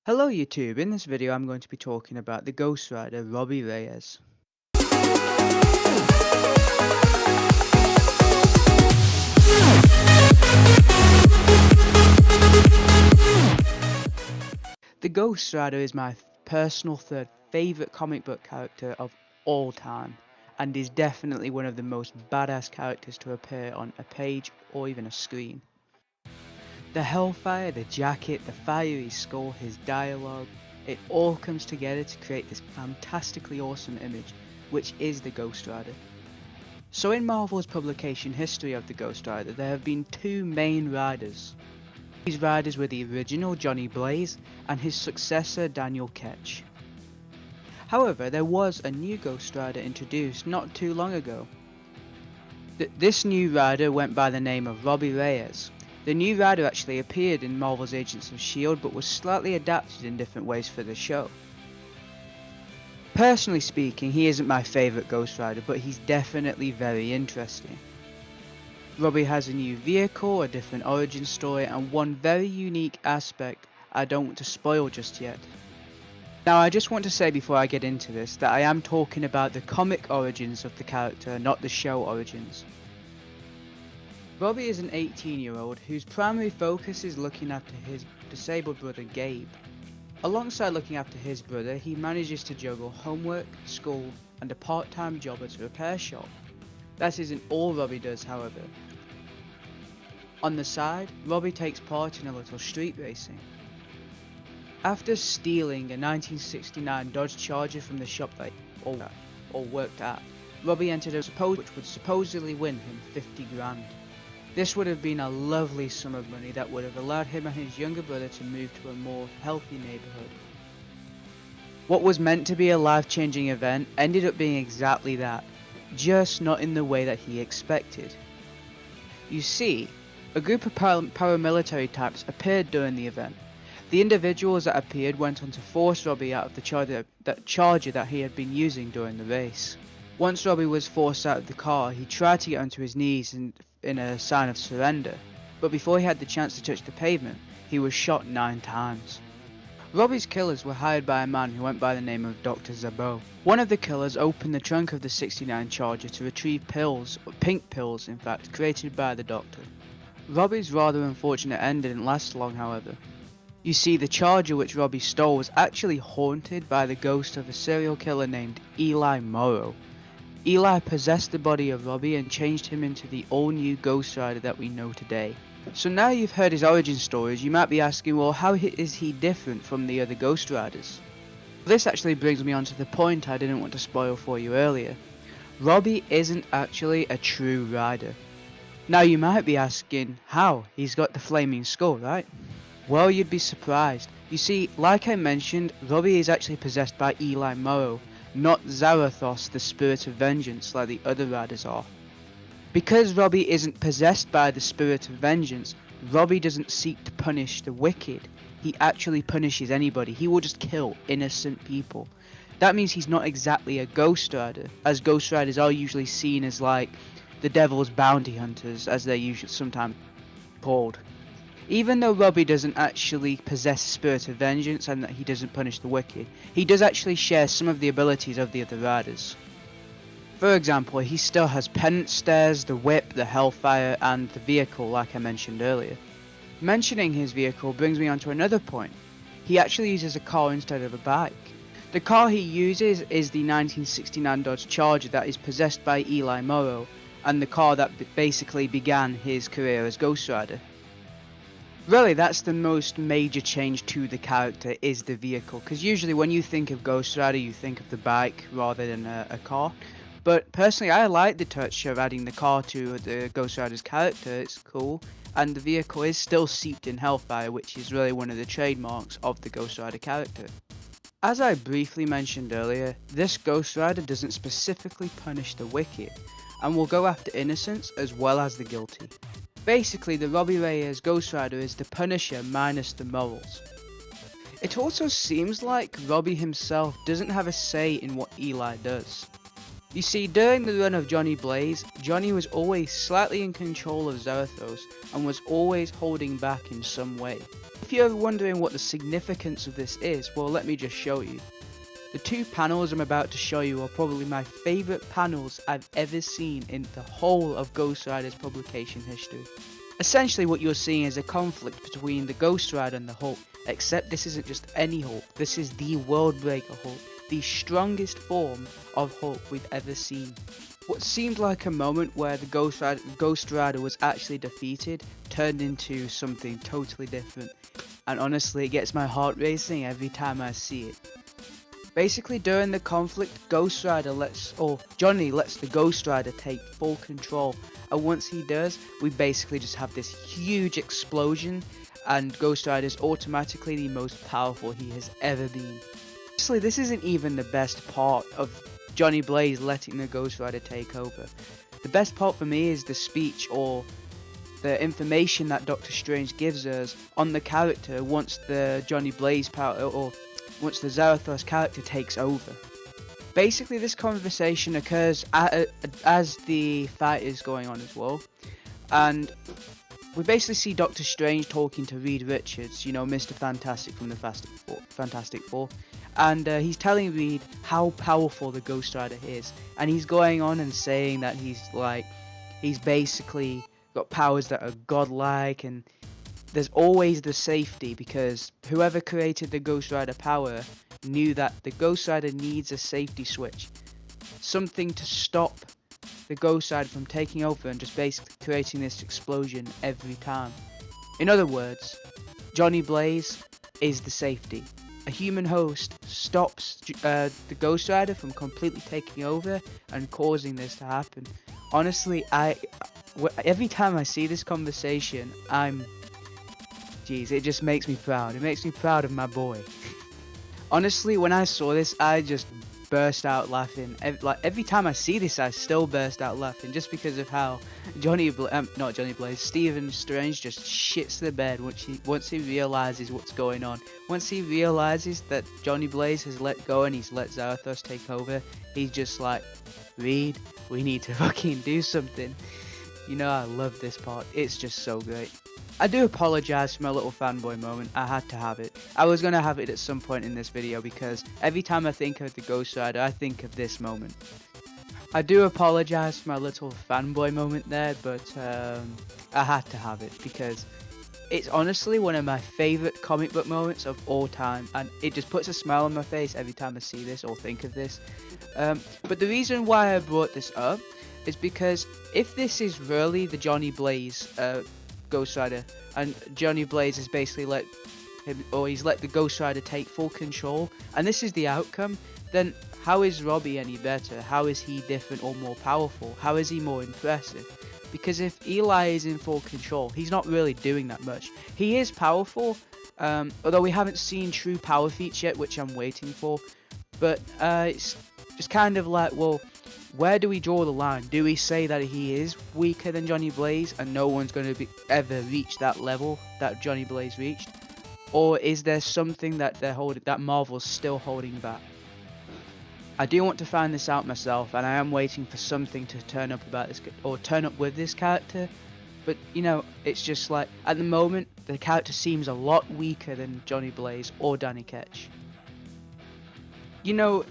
Hello YouTube, in this video I'm going to be talking about the Ghost Rider Robbie Reyes. The Ghost Rider is my personal third favourite comic book character of all time, and is definitely one of the most badass characters to appear on a page or even a screen. The hellfire, the jacket, the fiery skull, his dialogue, it all comes together to create this fantastically awesome image, which is the Ghost Rider. So in Marvel's publication history of the Ghost Rider, there have been two main riders. These riders were the original Johnny Blaze and his successor Daniel Ketch. However, there was a new Ghost Rider introduced not too long ago. This new rider went by the name of Robbie Reyes. The new rider actually appeared in Marvel's Agents of S.H.I.E.L.D. but was slightly adapted in different ways for the show. Personally speaking, he isn't my favourite Ghost Rider, but he's definitely very interesting. Robbie has a new vehicle, a different origin story, and one very unique aspect I don't want to spoil just yet. Now I just want to say before I get into this that I am talking about the comic origins of the character, not the show origins. Robbie is an 18-year-old whose primary focus is looking after his disabled brother Gabe. Alongside looking after his brother, he manages to juggle homework, school, and a part-time job at a repair shop. That isn't all Robbie does, however. On the side, Robbie takes part in a little street racing. After stealing a 1969 Dodge Charger from the shop that he worked at, Robbie entered a which would supposedly win him 50 grand. This would have been a lovely sum of money that would have allowed him and his younger brother to move to a more healthy neighbourhood. What was meant to be a life-changing event ended up being exactly that, just not in the way that he expected. You see, a group of paramilitary types appeared during the event. The individuals that appeared went on to force Robbie out of the charger that he had been using during the race. Once Robbie was forced out of the car, he tried to get onto his knees in a sign of surrender, but before he had the chance to touch the pavement, he was shot 9 times. Robbie's killers were hired by a man who went by the name of Dr. Zabo. One of the killers opened the trunk of the 69 Charger to retrieve pills, pink pills in fact, created by the doctor. Robbie's rather unfortunate end didn't last long, however. You see, the Charger which Robbie stole was actually haunted by the ghost of a serial killer named Eli Morrow. Eli possessed the body of Robbie and changed him into the all-new Ghost Rider that we know today. So now you've heard his origin stories, you might be asking, well, how is he different from the other Ghost Riders? This actually brings me on to the point I didn't want to spoil for you earlier. Robbie isn't actually a true rider. Now you might be asking, how? He's got the flaming skull, right? Well, you'd be surprised. You see, like I mentioned, Robbie is actually possessed by Eli Morrow, not Zarathos, the spirit of vengeance, like the other riders are. Because Robbie isn't possessed by the spirit of vengeance, Robbie doesn't seek to punish the wicked. He actually punishes anybody. He will just kill innocent people. That means he's not exactly a Ghost Rider, as Ghost Riders are usually seen as like the devil's bounty hunters, as they're usually sometimes called. Even though Robbie doesn't actually possess a spirit of vengeance and that he doesn't punish the wicked, he does actually share some of the abilities of the other riders. For example, he still has penance stairs, the whip, the hellfire, and the vehicle like I mentioned earlier. Mentioning his vehicle brings me on to another point. He actually uses a car instead of a bike. The car he uses is the 1969 Dodge Charger that is possessed by Eli Morrow, and the car that basically began his career as Ghost Rider. Really, that's the most major change to the character, is the vehicle, because usually when you think of Ghost Rider you think of the bike rather than a car. But personally, I like the touch of adding the car to the Ghost Rider's character. It's cool, and the vehicle is still steeped in hellfire, which is really one of the trademarks of the Ghost Rider character. As I briefly mentioned earlier, this Ghost Rider doesn't specifically punish the wicked, and will go after innocents as well as the guilty. Basically, the Robbie Reyes Ghost Rider is the Punisher minus the morals. It also seems like Robbie himself doesn't have a say in what Eli does. You see, during the run of Johnny Blaze, Johnny was always slightly in control of Zarathos and was always holding back in some way. If you're wondering what the significance of this is, well, let me just show you. The two panels I'm about to show you are probably my favourite panels I've ever seen in the whole of Ghost Rider's publication history. Essentially what you're seeing is a conflict between the Ghost Rider and the Hulk, except this isn't just any Hulk, this is the Worldbreaker Hulk, the strongest form of Hulk we've ever seen. What seemed like a moment where the Ghost Rider was actually defeated turned into something totally different, and honestly it gets my heart racing every time I see it. Basically during the conflict, Johnny lets the Ghost Rider take full control, and once he does, we basically just have this huge explosion, and Ghost Rider is automatically the most powerful he has ever been. Honestly, this isn't even the best part of Johnny Blaze letting the Ghost Rider take over. The best part for me is the speech or the information that Doctor Strange gives us on the character once the Johnny Blaze power or once the Zarathos character takes over. Basically this conversation occurs as the fight is going on as well, and we basically see Doctor Strange talking to Reed Richards, you know, Mr. Fantastic from the Fantastic Four, and he's telling Reed how powerful the Ghost Rider is, and he's going on and saying that he's basically got powers that are godlike, and there's always the safety because whoever created the Ghost Rider power knew that the Ghost Rider needs a safety switch, something to stop the Ghost Rider from taking over and just basically creating this explosion every time. In other words, Johnny Blaze is the safety. A human host stops the Ghost Rider from completely taking over and causing this to happen. Honestly, every time I see this conversation, it just makes me proud. It makes me proud of my boy. Honestly, when I saw this, I just burst out laughing. Every time I see this, I still burst out laughing just because of how Stephen Strange just shits the bed once he realizes what's going on. Once he realizes that Johnny Blaze has let go and he's let Zarathos take over, he's just like, Reed, we need to fucking do something. You know, I love this part. It's just so great. I do apologise for my little fanboy moment. I had to have it. I was going to have it at some point in this video because every time I think of the Ghost Rider, I think of this moment. I do apologise for my little fanboy moment there, but I had to have it because it's honestly one of my favourite comic book moments of all time, and it just puts a smile on my face every time I see this or think of this. But the reason why I brought this up is because if this is really the Johnny Blaze Ghost Rider, and Johnny Blaze has basically let the Ghost Rider take full control, and this is the outcome, then how is Robbie any better? How is he different or more powerful? How is he more impressive? Because if Eli is in full control, he's not really doing that much. He is powerful, although we haven't seen true power feats yet, which I'm waiting for, but it's just kind of like, well, where do we draw the line? Do we say that he is weaker than Johnny Blaze and no one's going to ever reach that level that Johnny Blaze reached? Or is there something that that Marvel's still holding back? I do want to find this out myself, and I am waiting for something to turn up about this, or turn up with this character. But you know, it's just like, at the moment, the character seems a lot weaker than Johnny Blaze or Danny Ketch. You know,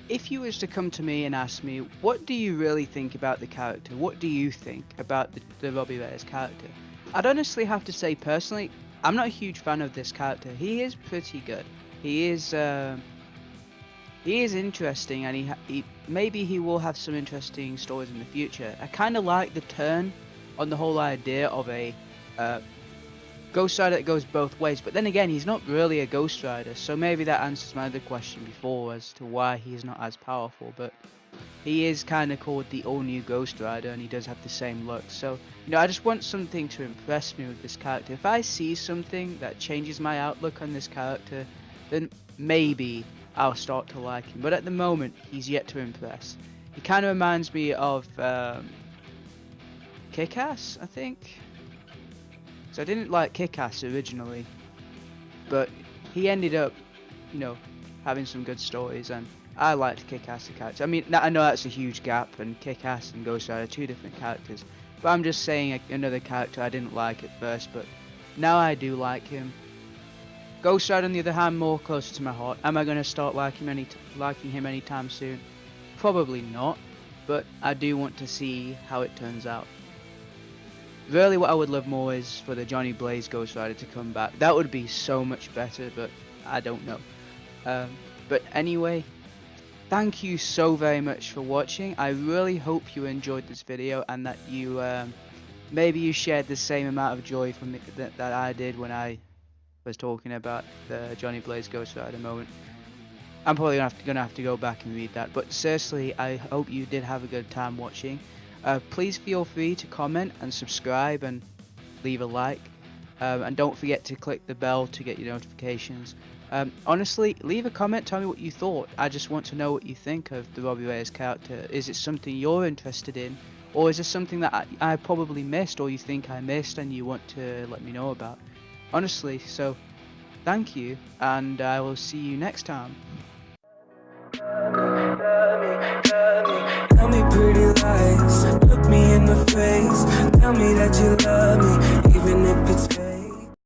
if you was to come to me and ask me, what do you really think about the character? What do you think about the Robbie Reyes character? I'd honestly have to say, personally, I'm not a huge fan of this character. He is pretty good. He is interesting, and maybe he will have some interesting stories in the future. I kind of like the turn on the whole idea of a Ghost Rider that goes both ways, but then again, he's not really a Ghost Rider, so maybe that answers my other question before as to why he's not as powerful. But he is kind of called the all-new Ghost Rider, and he does have the same look. So, you know, I just want something to impress me with this character. If I see something that changes my outlook on this character, then maybe I'll start to like him. But at the moment, he's yet to impress. He kind of reminds me of Kick-Ass, I think. So I didn't like Kick-Ass originally, but he ended up, you know, having some good stories, and I liked Kick-Ass the character. I mean, I know that's a huge gap, and Kick-Ass and Ghost Rider are two different characters, but I'm just saying another character I didn't like at first, but now I do like him. Ghost Rider, on the other hand, more closer to my heart. Am I going to start liking him anytime soon? Probably not, but I do want to see how it turns out. Really, what I would love more is for the Johnny Blaze Ghost Rider to come back. That would be so much better, but I don't know. But anyway, thank you so very much for watching. I really hope you enjoyed this video and that you maybe you shared the same amount of joy from that I did when I was talking about the Johnny Blaze Ghost Rider moment. I'm probably gonna have to go back and read that, but seriously, I hope you did have a good time watching. Please feel free to comment and subscribe and leave a like, and don't forget to click the bell to get your notifications. Honestly, leave a comment, tell me what you thought. I just want to know what you think of the Robbie Reyes character. Is it something you're interested in, or is it something that I probably missed, or you think I missed and you want to let me know about? Honestly, so thank you, and I will see you next time. Tell me pretty lies, look me in the face, tell me that you love me, even if it's fake.